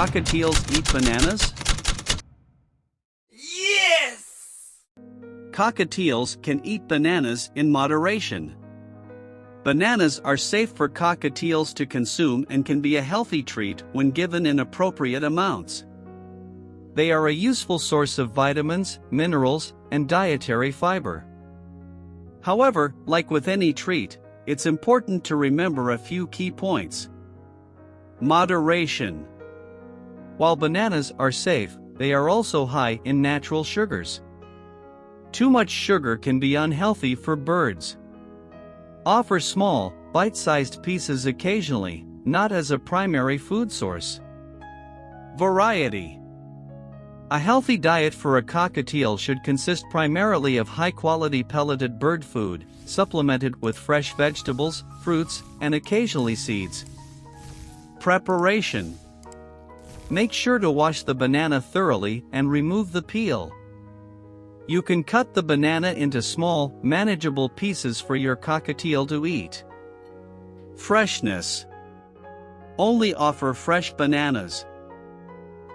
cockatiels eat bananas? Yes! Cockatiels can eat bananas in moderation. Bananas are safe for cockatiels to consume and can be a healthy treat when given in appropriate amounts. They are a useful source of vitamins, minerals, and dietary fiber. However, like with any treat, it's important to remember a few key points. Moderation. While bananas are safe, they are also high in natural sugars. Too much sugar can be unhealthy for birds. Offer small, bite-sized pieces occasionally, not as a primary food source. Variety. A healthy diet for a cockatiel should consist primarily of high-quality pelleted bird food, supplemented with fresh vegetables, fruits, and occasionally seeds. Preparation. Make sure to wash the banana thoroughly and remove the peel. You can cut the banana into small, manageable pieces for your cockatiel to eat. Freshness. Only offer fresh bananas.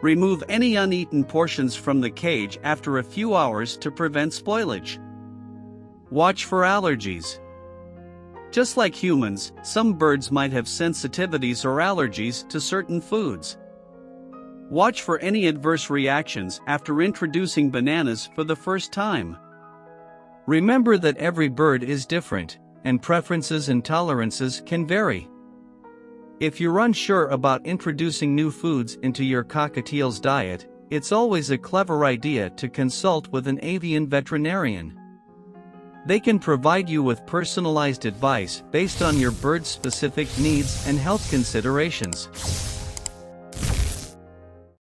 Remove any uneaten portions from the cage after a few hours to prevent spoilage. Watch for allergies. Just like humans, some birds might have sensitivities or allergies to certain foods. Watch for any adverse reactions after introducing bananas for the first time. Remember that every bird is different, and preferences and tolerances can vary. If you're unsure about introducing new foods into your cockatiel's diet, it's always a clever idea to consult with an avian veterinarian. They can provide you with personalized advice based on your bird's specific needs and health considerations.